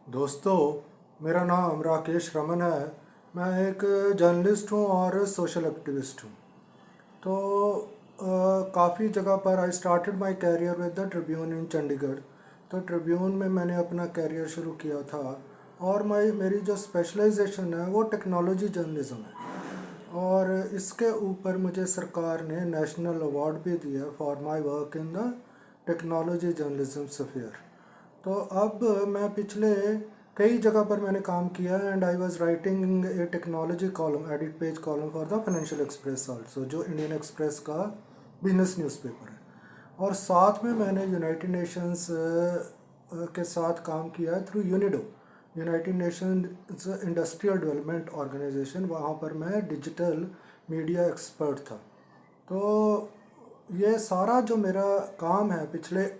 दोस्तों, मेरा नाम राकेश रमन है। मैं एक जर्नलिस्ट हूँ और सोशल एक्टिविस्ट हूँ। तो काफ़ी जगह पर I started my career with the Tribune in Chandigarh. तो ट्रिब्यून में मैंने अपना करियर शुरू किया था और मेरी जो स्पेशलाइजेशन है वो टेक्नोलॉजी जर्नलिज्म है। और इसके ऊपर मुझे सरकार ने नेशनल अवार्ड भी दिया for my work in the technology journalism sphere. तो अब मैं पिछले कई जगह पर मैंने काम किया and I was writing a technology column, edit page column for the financial express also, जो इंडियन एक्सप्रेस का बिजनेस न्यूज़पेपर है। और साथ में मैंने यूनाइटेड नेशंस के साथ काम किया है through UNIDO, United Nations Industrial Development Organization. वहाँ पर मैं डिजिटल मीडिया एक्सपर्ट था। तो ये सारा जो मेरा काम है पिछले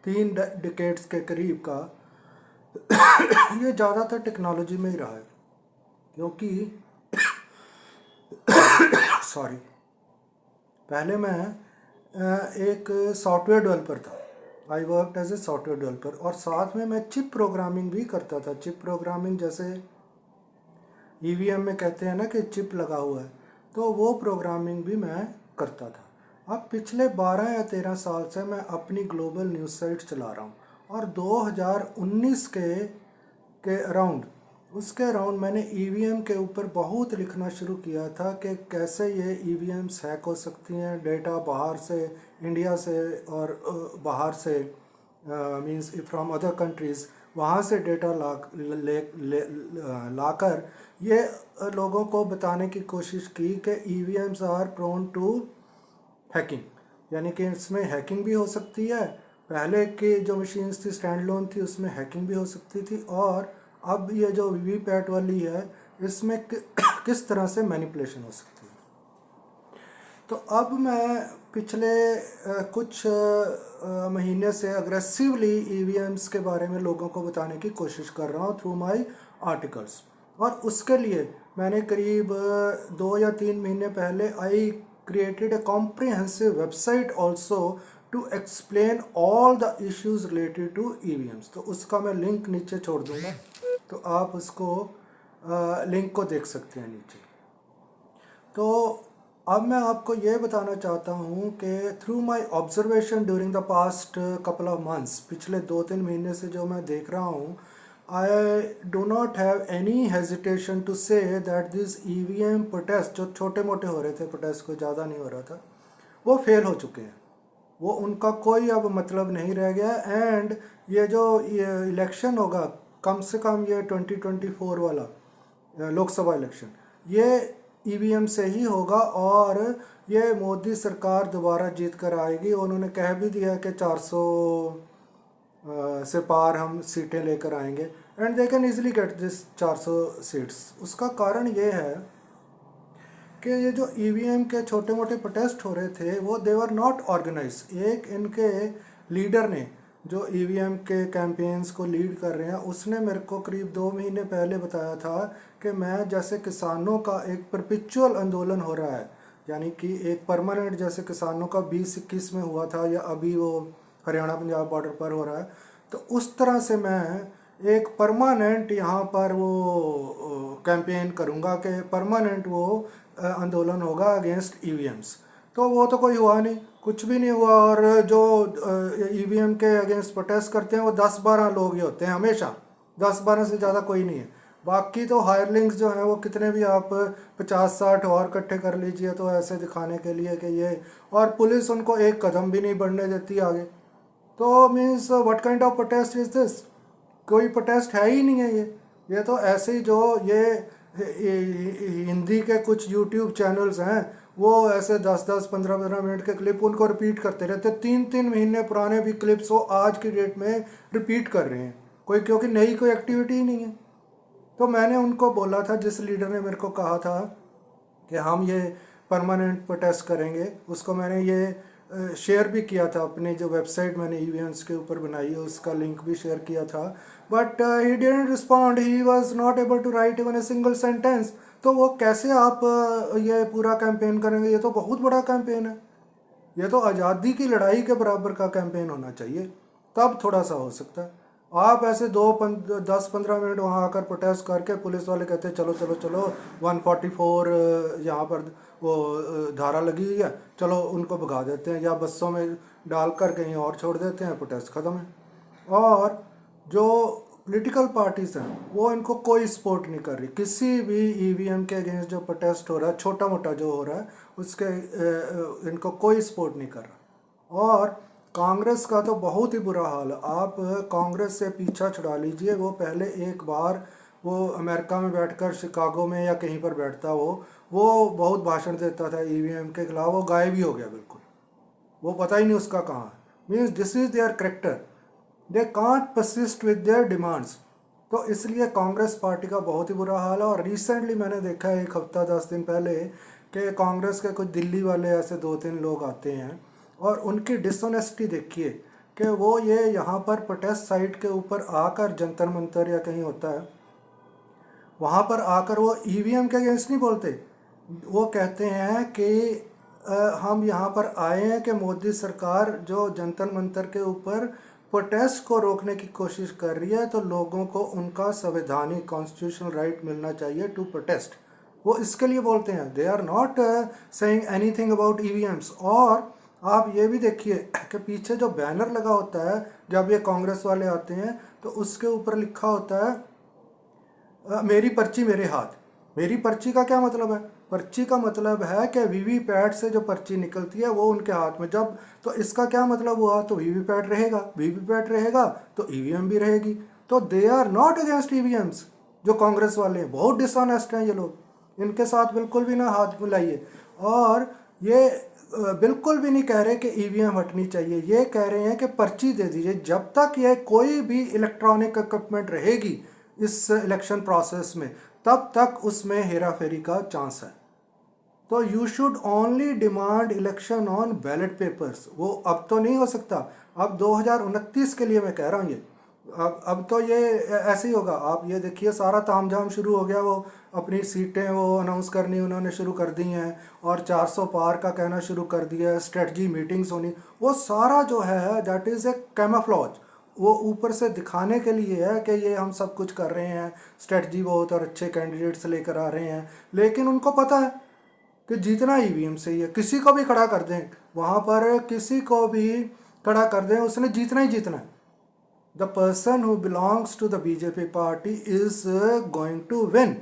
3 डिकेड्स के करीब का, ये ज़्यादातर टेक्नोलॉजी में ही रहा है। क्योंकि सॉरी, पहले मैं एक सॉफ्टवेयर डेवलपर था। I work as a software developer और साथ में मैं चिप प्रोग्रामिंग भी करता था। चिप प्रोग्रामिंग जैसे ईवीएम में कहते हैं ना कि चिप लगा हुआ है, तो वो प्रोग्रामिंग भी मैं करता था। अब पिछले 12 या 13 साल से मैं अपनी ग्लोबल न्यूज़ साइट चला रहा हूँ और 2019 के अराउंड, उसके अराउंड मैंने ईवीएम के ऊपर बहुत लिखना शुरू किया था कि कैसे ये ईवीएम्स हैक हो सकती हैं, डेटा बाहर से, इंडिया से और बाहर से, मींस फ्रॉम अदर कंट्रीज़, वहाँ से डेटा लाकर ये लोगों को बताने की कोशिश की कि EVMs are prone to hacking, यानी कि इसमें हैकिंग भी हो सकती है। पहले की जो मशीन्स थी स्टैंड लोन थी, उसमें हैकिंग भी हो सकती थी, और अब ये जो वीवीपैट वाली है इसमें किस तरह से मैनिपुलेशन हो सकती है। तो अब मैं पिछले कुछ महीने से अग्रेसिवली ईवीएम्स के बारे में लोगों को बताने की कोशिश कर रहा हूँ थ्रू माय आर्टिकल्स। और उसके लिए मैंने करीब 2 या 3 महीने पहले आई created a comprehensive website also to explain all the issues related to EVMs। तो उसका मैं लिंक नीचे छोड़ दूंगा, तो आप उसको लिंक को देख सकते हैं नीचे। तो अब मैं आपको ये बताना चाहता हूँ कि through my observation during the past couple of months, पिछले 2-3 महीने से जो मैं देख रहा हूँ, I do not have any hesitation to say that this EVM protest, जो छोटे मोटे हो रहे थे प्रोटेस्ट, को ज़्यादा नहीं हो रहा था, वो फेल हो चुके हैं। वो उनका कोई अब मतलब नहीं रह गया। एंड ये जो इलेक्शन होगा, कम से कम ये 2024 वाला लोकसभा इलेक्शन, ये ईवीएम से ही होगा और ये मोदी सरकार दोबारा जीत कर आएगी। उन्होंने कह भी दिया कि 400 से पार हम सीटें लेकर आएंगे and they can easily get this 400 seats. उसका कारण ये है कि ये जो ईवीएम के छोटे मोटे प्रोटेस्ट हो रहे थे वो दे वर नॉट ऑर्गेनाइज। एक इनके लीडर ने, जो ईवीएम के कैंपेन्स को लीड कर रहे हैं, उसने मेरे को करीब 2 महीने पहले बताया था कि मैं जैसे किसानों का एक परपिचुअल आंदोलन हो रहा है, यानी कि एक परमानेंट, जैसे किसानों का 2021 में हुआ था या अभी वो हरियाणा पंजाब बॉर्डर पर हो रहा है, तो उस तरह से मैं एक परमानेंट यहाँ पर वो कैंपेन करूँगा कि परमानेंट वो आंदोलन होगा अगेंस्ट ईवीएम्स। तो वो तो कोई हुआ नहीं, कुछ भी नहीं हुआ। और जो ईवीएम के अगेंस्ट प्रोटेस्ट करते हैं वो 10-12 लोग ही होते हैं हमेशा, 10-12 से ज़्यादा कोई नहीं है। बाकी तो हायरलिंग्स जो हैं वो कितने भी आप 50-60 और इकट्ठे कर लीजिए, तो ऐसे दिखाने के लिए कि ये, और पुलिस उनको एक कदम भी नहीं बढ़ने देती आगे। तो means what kind of protest is this? कोई प्रोटेस्ट है ही नहीं है ये तो ऐसे ही, जो ये हिंदी के कुछ यूट्यूब चैनल्स हैं वो ऐसे 10-10 15-15 मिनट के क्लिप उनको रिपीट करते रहते, 3-3 महीने पुराने भी क्लिप्स वो आज की डेट में रिपीट कर रहे हैं कोई, क्योंकि नई कोई एक्टिविटी ही नहीं है। तो मैंने उनको बोला था, जिस लीडर ने मेरे को कहा था कि हम ये परमानेंट प्रोटेस्ट करेंगे, उसको मैंने ये शेयर भी किया था अपनी जो वेबसाइट मैंने ईवीएम्स के ऊपर बनाई है, उसका लिंक भी शेयर किया था। But he didn't respond, he was not able to write even a single sentence. तो वो कैसे आप ये पूरा कैंपेन करेंगे? ये तो बहुत बड़ा कैंपेन है, ये तो आज़ादी की लड़ाई के बराबर का कैंपेन होना चाहिए, तब थोड़ा सा हो सकता है। आप ऐसे 10-15 मिनट वहाँ आकर प्रोटेस्ट करके पुलिस वाले कहते हैं चलो चलो चलो 144 यहाँ पर वो धारा लगी हुई है, चलो उनको भगा देते हैं या बसों में डालकर कहीं और छोड़ देते हैं, प्रोटेस्ट ख़त्म है। और जो पॉलिटिकल पार्टीज हैं वो इनको कोई सपोर्ट नहीं कर रही, किसी भी ईवीएम के अगेंस्ट जो प्रोटेस्ट हो रहा है छोटा मोटा जो हो रहा है उसके इनको कोई सपोर्ट नहीं कर रहा। और कांग्रेस का तो बहुत ही बुरा हाल है। आप कांग्रेस से पीछा छुड़ा लीजिए, वो पहले एक बार वो अमेरिका में बैठकर शिकागो में या कहीं पर बैठता वो बहुत भाषण देता था ईवीएम के खिलाफ, वो गायब ही हो गया बिल्कुल, वो पता ही नहीं उसका कहाँ है। Means this is their character, they can't persist with their demands. तो इसलिए कांग्रेस पार्टी का बहुत ही बुरा हाल है। और रिसेंटली मैंने देखा है 1 हफ्ता 10 दिन पहले कि कांग्रेस के कुछ दिल्ली वाले ऐसे 2-3 लोग आते हैं और उनकी डिसऑनेस्टी देखिए कि वो ये यहाँ पर प्रोटेस्ट साइट के ऊपर आकर जंतर मंतर या कहीं होता है वहाँ पर आकर वो ईवीएम के अगेंस्ट नहीं बोलते, वो कहते हैं कि हम यहाँ पर आए हैं कि मोदी सरकार जो जंतर मंतर के ऊपर प्रोटेस्ट को रोकने की कोशिश कर रही है तो लोगों को उनका संवैधानिक कॉन्स्टिट्यूशनल राइट मिलना चाहिए टू प्रोटेस्ट, वो इसके लिए बोलते हैं। They are not saying anything about EVMs. और आप ये भी देखिए कि पीछे जो बैनर लगा होता है जब ये कांग्रेस वाले आते हैं तो उसके ऊपर लिखा होता है मेरी पर्ची मेरे हाथ। मेरी पर्ची का क्या मतलब है? पर्ची का मतलब है कि वीवीपैट से जो पर्ची निकलती है वो उनके हाथ में, जब तो इसका क्या मतलब हुआ, तो वीवीपैट रहेगा, वीवीपैट रहेगा तो ईवीएम भी रहेगी। तो they are not against EVMs. जो कांग्रेस वाले हैं बहुत डिसऑनेस्ट हैं ये लोग, इनके साथ बिल्कुल भी ना हाथ मिलाइए। और ये बिल्कुल भी नहीं कह रहे कि ईवीएम हटनी चाहिए, ये कह रहे हैं कि पर्ची दे दीजिए। जब तक ये कोई भी इलेक्ट्रॉनिक इक्विपमेंट रहेगी इस इलेक्शन प्रोसेस में तब तक उसमें हेरा फेरी का चांस है। तो you should only demand election on ballot papers. वो अब तो नहीं हो सकता, अब 2029 के लिए मैं कह रहा हूँ ये अब तो ये ऐसे ही होगा। आप ये देखिए सारा तामझाम शुरू हो गया, वो अपनी सीटें वो अनाउंस करनी उन्होंने शुरू कर दी हैं और 400 पार का कहना शुरू कर दिया है, स्ट्रेटजी मीटिंग्स होनी, वो सारा जो है दैट इज़ ए कैमोफ्लेज। वो ऊपर से दिखाने के लिए है कि ये हम सब कुछ कर रहे हैं, स्ट्रेटजी बहुत और अच्छे कैंडिडेट्स लेकर आ रहे हैं, लेकिन उनको पता है कि जीतना ईवीएम से ही है। किसी को भी खड़ा कर दें वहाँ पर, किसी को भी खड़ा कर दें, उसने जीतना ही जीतना है। The person who belongs to the BJP party is going to win.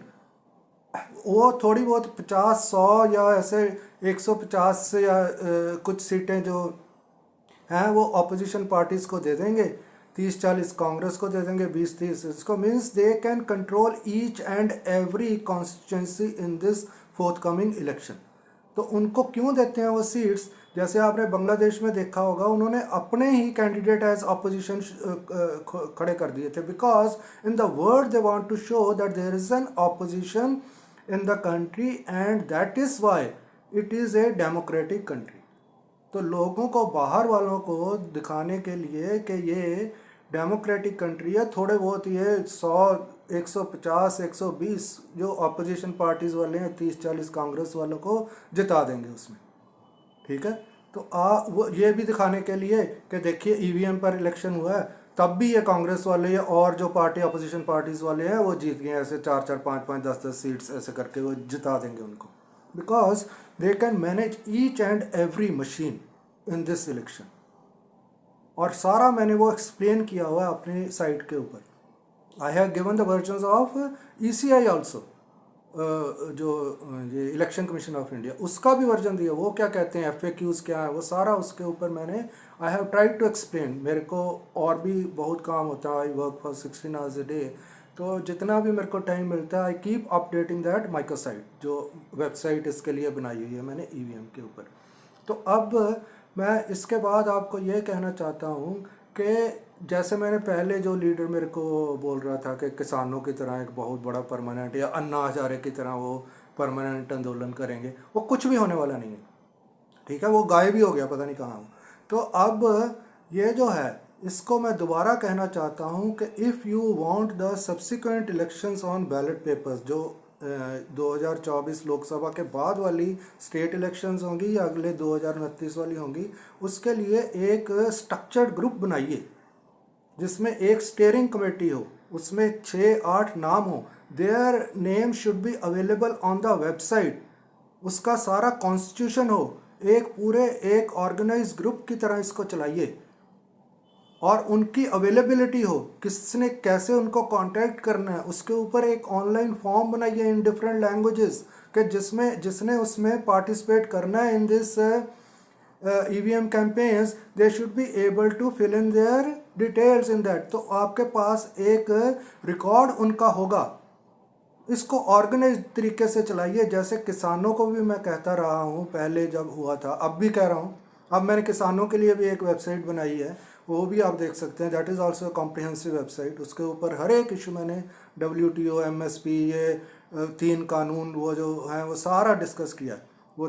वो थोड़ी बहुत 50-100 या ऐसे 150 से या कुछ सीटें जो हैं वो अपोजिशन पार्टीज को दे देंगे, 30-40 कांग्रेस को दे देंगे, 20-30 इसको। Means they can control each and every constituency in this forthcoming election. तो उनको क्यों देते हैं वो सीट्स? जैसे आपने बांग्लादेश में देखा होगा, उन्होंने अपने ही कैंडिडेट एज अपोजिशन खड़े कर दिए थे, because in the word they want to show that there is an opposition in the country and that is why it is a democratic country. तो लोगों को, बाहर वालों को दिखाने के लिए कि ये डेमोक्रेटिक कंट्री है, थोड़े बहुत ये 100, 150, 120 जो अपोजिशन पार्टीज़ वाले हैं 30-40 कांग्रेस वालों को जिता देंगे उसमें, ठीक है। तो वो ये भी दिखाने के लिए कि देखिए ईवीएम पर इलेक्शन हुआ है तब भी ये कांग्रेस वाले और जो पार्टी अपोजिशन पार्टीज़ वाले हैं वो जीत गए, ऐसे 4-4, 5-5, 10-10 सीट्स ऐसे करके वो जिता देंगे उनको, because they can manage each and every machine in this election. और सारा मैंने वो एक्सप्लेन किया हुआ है अपनी साइट के ऊपर। I have given the versions of ECI also, जो ये इलेक्शन कमीशन ऑफ इंडिया, उसका भी वर्जन दिया, वो क्या कहते हैं, FAQs क्या है, वो सारा उसके ऊपर मैंने I have tried to explain. मेरे को और भी बहुत काम होता है, I work for 16 hours a day, तो जितना भी मेरे को टाइम मिलता है I keep updating that microsite, जो वेबसाइट इसके लिए बनाई हुई है मैंने EVM के ऊपर। तो अब मैं इसके बाद आपको ये कहना चाहता हूँ कि जैसे मैंने पहले जो लीडर मेरे को बोल रहा था कि किसानों की तरह एक बहुत बड़ा परमानेंट, या अन्ना हजारे की तरह वो परमानेंट आंदोलन करेंगे, वो कुछ भी होने वाला नहीं है, ठीक है। वो गायब ही हो गया, पता नहीं कहाँ हो। तो अब ये जो है इसको मैं दोबारा कहना चाहता हूँ कि if you want the subsequent elections on ballot papers, जो 2024 लोकसभा के बाद वाली स्टेट इलेक्शंस होंगी या अगले 2029 वाली होंगी, उसके लिए एक स्ट्रक्चर्ड ग्रुप बनाइए। जिसमें एक स्टीयरिंग कमेटी हो, उसमें 6-8 नाम हो, their name should be available on the website, उसका सारा कॉन्स्टिट्यूशन हो, एक पूरे एक ऑर्गेनाइज ग्रुप की तरह इसको चलाइए, और उनकी अवेलेबिलिटी हो, किसने कैसे उनको कांटेक्ट करना है, उसके ऊपर एक ऑनलाइन फॉर्म बनाइए इन डिफरेंट लैंग्वेजेस कि जिसमें जिसने उसमें पार्टिसिपेट करना है in this EVM campaigns, they should be able to fill in their details in that. तो आपके पास एक रिकॉर्ड उनका होगा। इसको ऑर्गेनाइज तरीके से चलाइए, जैसे किसानों को भी मैं कहता रहा हूँ पहले जब हुआ था, अब भी कह रहा हूँ। अब मैंने किसानों के लिए भी एक वेबसाइट बनाई है, वो भी आप देख सकते हैं, that is also comprehensive website. उसके ऊपर हर एक इशू मैंने WTO, MSP, ये 3 कानून वो जो हैं वो सारा डिस्कस किया है वो।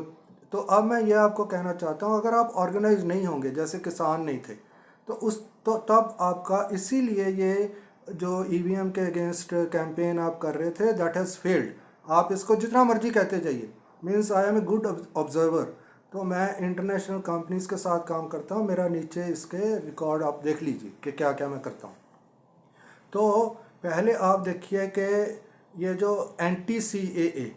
तो अब मैं ये आपको कहना चाहता हूँ, अगर आप ऑर्गेनाइज नहीं होंगे, जैसे किसान नहीं थे, तो तब आपका, इसीलिए ये जो ईवीएम के अगेंस्ट कैंपेन आप कर रहे थे, दैट हैज़ फेल्ड। आप इसको जितना मर्जी कहते जाइए, means I am a good observer. तो मैं इंटरनेशनल कंपनीज के साथ काम करता हूँ, मेरा नीचे इसके रिकॉर्ड आप देख लीजिए कि क्या क्या मैं करता हूँ। तो पहले आप देखिए कि ये जो NTCAA,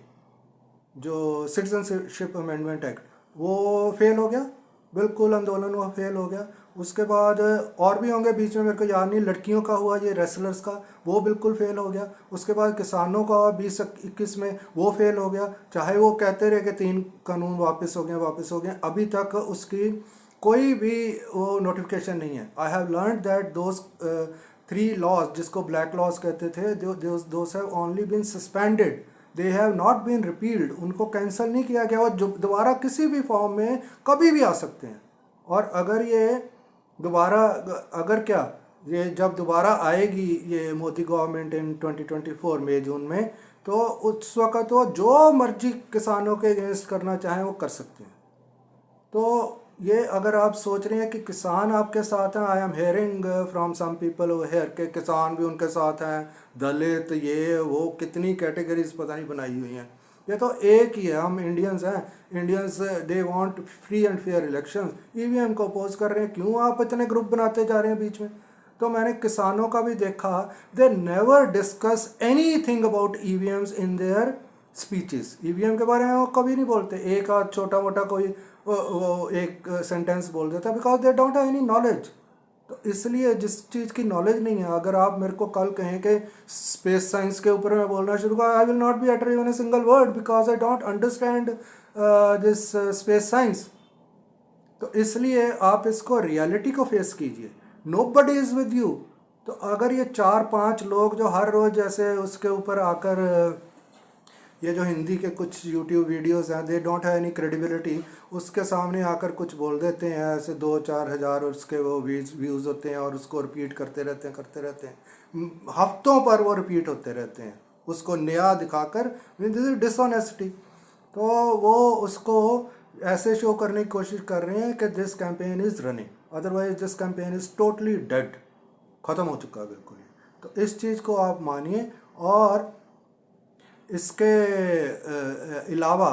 जो सिटीजनशिप अमेंडमेंट एक्ट, वो फेल हो गया, बिल्कुल आंदोलन वो फेल हो गया। उसके बाद और भी होंगे बीच में, मेरे को याद नहीं, लड़कियों का हुआ, ये रेसलर्स का, वो बिल्कुल फेल हो गया। उसके बाद किसानों का 2021 में वो फेल हो गया, चाहे वो कहते रहे कि 3 कानून वापस हो गए, अभी तक उसकी कोई भी वो नोटिफिकेशन नहीं है। I have learn that those 3 laws, जिसको ब्लैक लॉज कहते थे, those have only been suspended, they have not been repealed. उनको कैंसिल नहीं किया गया, और दोबारा किसी भी फॉर्म में कभी भी आ सकते हैं। और अगर ये दोबारा, अगर क्या, ये जब दोबारा आएगी ये मोदी गवर्नमेंट इन 2024 मई जून में, तो उस वक़्त वो जो मर्जी किसानों के अगेंस्ट करना चाहें वो कर सकते हैं। तो ये अगर आप सोच रहे हैं कि किसान आपके साथ हैं, I am hearing from some people over here के किसान भी उनके साथ हैं, दलित, ये वो कितनी कैटेगरीज पता नहीं बनाई हुई हैं। ये तो एक ही है, हम इंडियंस हैं। Indians they want free and fair elections, EVM को अपोज कर रहे हैं। क्यों आप इतने ग्रुप बनाते जा रहे हैं बीच में? तो मैंने किसानों का भी देखा, they never discuss any thing about EVMs in their speeches. EVM के बारे में वो कभी नहीं बोलते, एक आध छोटा मोटा कोई वो एक सेंटेंस बोल देता, because they don't have any knowledge. तो इसलिए जिस चीज़ की नॉलेज नहीं है, अगर आप मेरे को कल कहें कि स्पेस साइंस के ऊपर मैं बोलना शुरू करूँ, I will not be utter even a single word, because I don't understand this space science. तो इसलिए आप इसको रियलिटी को फेस कीजिए, नोबडी इज़ विद यू। तो अगर ये 4-5 लोग जो हर रोज़ जैसे उसके ऊपर आकर ये जो हिंदी के कुछ यूट्यूब वीडियोस हैं, they don't have any credibility, उसके सामने आकर कुछ बोल देते हैं ऐसे 2-4 हज़ार उसके वो व्यूज़ होते हैं, और उसको रिपीट करते रहते हैं, हफ्तों पर वो रिपीट होते रहते हैं, उसको नया दिखाकर। This is dishonesty. तो वो उसको ऐसे शो करने की कोशिश कर रहे हैं कि this campaign is running, otherwise this campaign is totally dead, ख़त्म हो चुका है बिल्कुल। तो इस चीज़ को आप मानिए। और इसके अलावा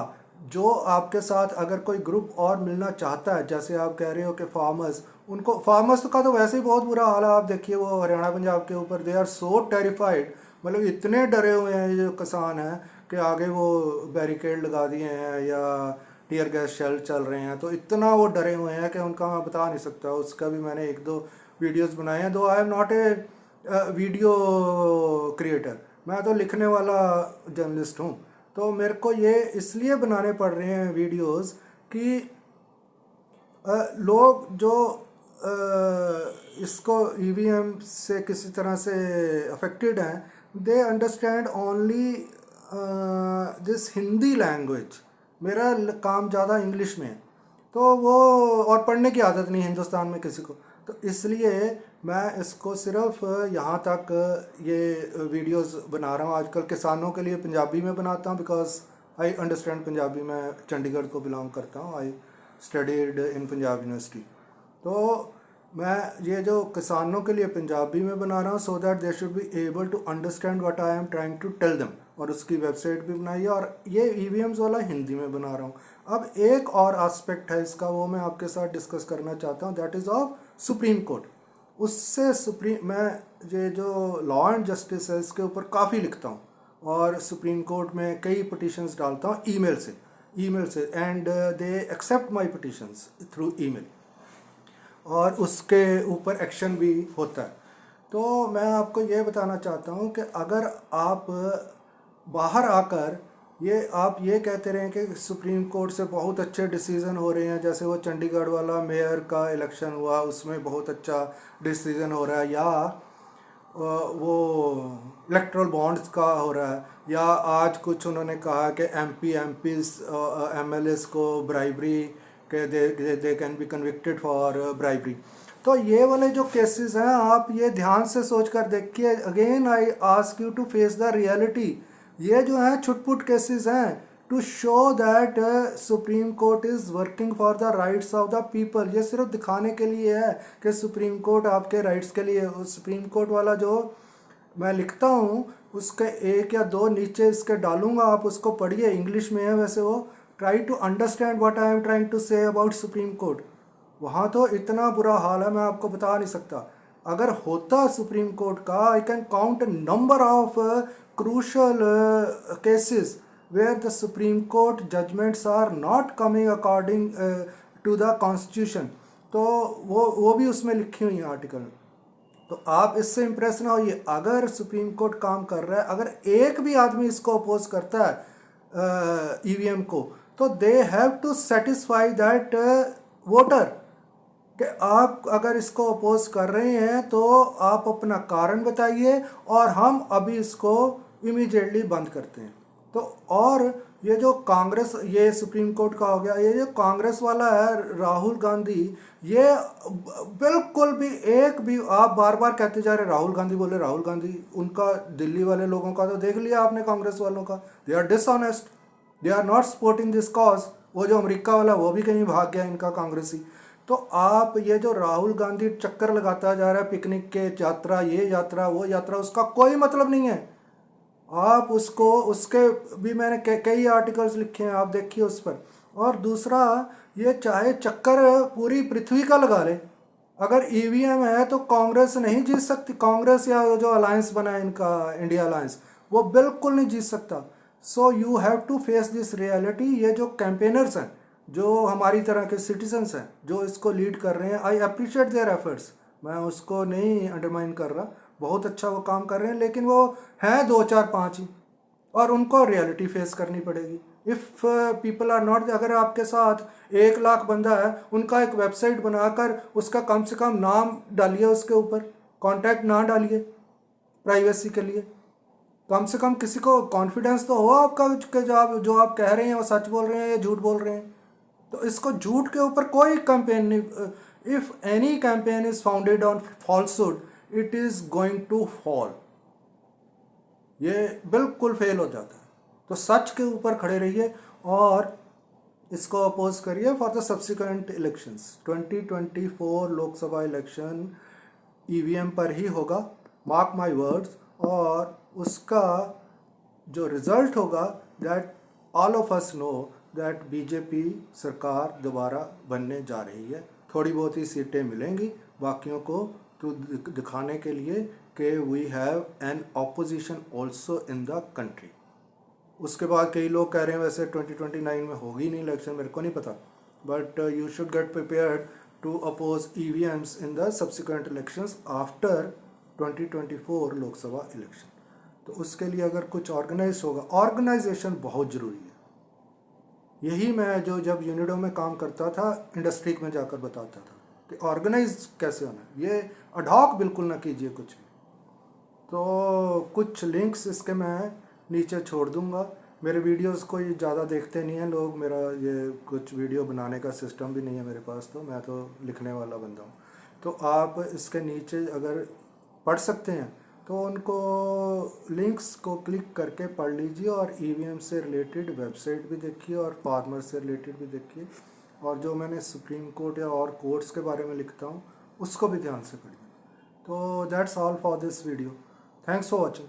जो आपके साथ अगर कोई ग्रुप और मिलना चाहता है, जैसे आप कह रहे हो कि फार्मर्स, उनको फार्मर्स का तो वैसे ही बहुत बुरा हाल है। आप देखिए वो हरियाणा पंजाब के ऊपर, दे आर सो टेरिफाइड, मतलब इतने डरे हुए हैं ये जो किसान हैं कि आगे वो बैरिकेड लगा दिए हैं या टीयर गैस शेल चल रहे हैं, तो इतना वो डरे हुए हैं कि उनका मैं बता नहीं सकता। उसका भी मैंने 1-2 वीडियोस बनाए हैं, दो I am not a video creator, मैं तो लिखने वाला जर्नलिस्ट हूँ। तो मेरे को ये इसलिए बनाने पड़ रहे हैं वीडियोस कि लोग जो इसको ईवीएम से किसी तरह से अफेक्टेड हैं, they understand only this Hindi language. मेरा काम ज़्यादा इंग्लिश में है, तो वो, और पढ़ने की आदत नहीं हिंदुस्तान में किसी को, तो इसलिए मैं इसको सिर्फ यहाँ तक ये वीडियोस बना रहा हूँ। आजकल किसानों के लिए पंजाबी में बनाता हूँ, बिकॉज आई अंडरस्टैंड पंजाबी। मैं चंडीगढ़ को बिलोंग करता हूँ, I studied in Punjab university. तो मैं ये जो किसानों के लिए पंजाबी में बना रहा हूँ, so that they should be able to understand what I am trying to tell them, और उसकी वेबसाइट भी बनाई है। और ये ईवीएम्स वाला हिंदी में बना रहा हूँ। अब एक और एस्पेक्ट है इसका, वो मैं आपके साथ डिस्कस करना चाहता हूँ, that is of supreme court. उससे मैं ये जो लॉ एंड जस्टिस है इसके ऊपर काफ़ी लिखता हूँ और सुप्रीम कोर्ट में कई पिटिशंस डालता हूँ ईमेल से and they accept my petitions through email और उसके ऊपर एक्शन भी होता है। तो मैं आपको ये बताना चाहता हूँ कि अगर आप बाहर आकर आप ये कहते रहे कि सुप्रीम कोर्ट से बहुत अच्छे डिसीज़न हो रहे हैं, जैसे वो चंडीगढ़ वाला मेयर का इलेक्शन हुआ उसमें बहुत अच्छा डिसीज़न हो रहा है, या वो इलेक्ट्रल बॉन्ड्स का हो रहा है, या आज कुछ उन्होंने कहा कि एमपीज एमएलएस को ब्राइबरी के they can be convicted for bribery. तो ये वाले जो केसेस हैं आप ये ध्यान से सोच कर देखिए। Again I ask you to face the reality. ये जो है छुटपुट केसेस हैं to show that Supreme Court is working for the rights of the people. ये सिर्फ दिखाने के लिए है कि सुप्रीम कोर्ट आपके राइट्स के लिए। सुप्रीम कोर्ट वाला जो मैं लिखता हूँ उसके एक या दो नीचे इसके डालूंगा, आप उसको पढ़िए, इंग्लिश में है वैसे वो। Try to understand what I am trying to say about supreme court. वहाँ तो इतना बुरा हाल है मैं आपको बता नहीं सकता। अगर होता सुप्रीम कोर्ट का, I can count number of crucial cases where the supreme court judgments are not coming according to the constitution. तो वो भी उसमें लिखी हुई है आर्टिकल। तो आप इससे इम्प्रेस ना होइए। अगर सुप्रीम कोर्ट काम कर रहा है, अगर एक भी आदमी इसको अपोज करता है ईवीएम को, तो they have to satisfy that voter कि आप अगर इसको अपोज कर रहे हैं तो आप अपना कारण बताइए और हम अभी इसको इमीडिएटली बंद करते हैं। तो और ये जो कांग्रेस, ये सुप्रीम कोर्ट का हो गया, ये जो कांग्रेस वाला है राहुल गांधी, ये बिल्कुल भी एक भी, आप बार बार कहते जा रहे राहुल गांधी बोले राहुल गांधी, उनका दिल्ली वाले लोगों का तो देख लिया आपने, कांग्रेस वालों का। They are dishonest, they are not supporting this cause. वो जो अमेरिका वाला वो भी कहीं भाग गया इनका कांग्रेसी। तो आप ये जो राहुल गांधी चक्कर लगाता जा रहा है पिकनिक के यात्रा, ये यात्रा वो यात्रा, उसका कोई मतलब नहीं है। आप उसको, उसके भी मैंने कई आर्टिकल्स लिखे हैं, आप देखिए उस पर। और दूसरा, ये चाहे चक्कर पूरी पृथ्वी का लगा ले, अगर ईवीएम है तो कांग्रेस नहीं जीत सकती। कांग्रेस या जो अलायंस बना है इनका, इंडिया अलायंस, वो बिल्कुल नहीं जीत सकता। So you have to face this reality. ये जो कैंपेनर्स हैं, जो हमारी तरह के सिटीजन्स हैं जो इसको लीड कर रहे हैं, आई अप्रिशिएट देयर एफर्ट्स, मैं उसको नहीं अंडरमाइन कर रहा, बहुत अच्छा वो काम कर रहे हैं, लेकिन वो हैं दो चार पाँच ही, और उनको रियलिटी फेस करनी पड़ेगी। इफ़ पीपल आर नॉट, अगर आपके साथ 1 लाख बंदा है, उनका एक वेबसाइट बनाकर उसका कम से कम नाम डालिए, उसके ऊपर कॉन्टैक्ट ना डालिए प्राइवेसी के लिए। कम से कम किसी को कॉन्फिडेंस तो हो आपका कि जो आप कह रहे हैं वो सच बोल रहे हैं या झूठ बोल रहे हैं। तो इसको झूठ के ऊपर कोई कैंपेन नहीं। If any campaign is founded on falsehood, it is going to fall. ये बिल्कुल फेल हो जाता है। तो सच के ऊपर खड़े रहिए और इसको अपोज करिए for the subsequent elections. 2024 Lok Sabha election EVM पर ही होगा, मार्क माय वर्ड्स। और उसका जो रिजल्ट होगा, that all of us know that BJP सरकार दोबारा बनने जा रही है। थोड़ी बहुत ही सीटें मिलेंगी बाकियों को तो दिखाने के लिए कि we have an opposition also in the country. उसके बाद कई लोग कह रहे हैं वैसे 2029 में होगी नहीं इलेक्शन, मेरे को नहीं पता, but you should get prepared to oppose EVMs in the subsequent elections after 2024 Lok Sabha election. तो उसके लिए अगर कुछ ऑर्गेनाइज होगा, ऑर्गेनाइजेशन बहुत ज़रूरी है। यही मैं जो जब यूनिडो में काम करता था, इंडस्ट्री में जाकर बताता था कि ऑर्गेनाइज कैसे होना है, ये अडॉक बिल्कुल ना कीजिए कुछ भी। तो कुछ लिंक्स इसके मैं नीचे छोड़ दूंगा। मेरे वीडियोस को ये ज़्यादा देखते नहीं हैं लोग, मेरा ये कुछ वीडियो बनाने का सिस्टम भी नहीं है मेरे पास, तो मैं तो लिखने वाला बंदा हूँ। तो आप इसके नीचे अगर पढ़ सकते हैं तो उनको लिंक्स को क्लिक करके पढ़ लीजिए और ईवीएम से रिलेटेड वेबसाइट भी देखिए और फार्मर से रिलेटेड भी देखिए, और जो मैंने सुप्रीम कोर्ट या और कोर्ट्स के बारे में लिखता हूँ उसको भी ध्यान से पढ़िए। तो that's all for this video. Thanks for watching.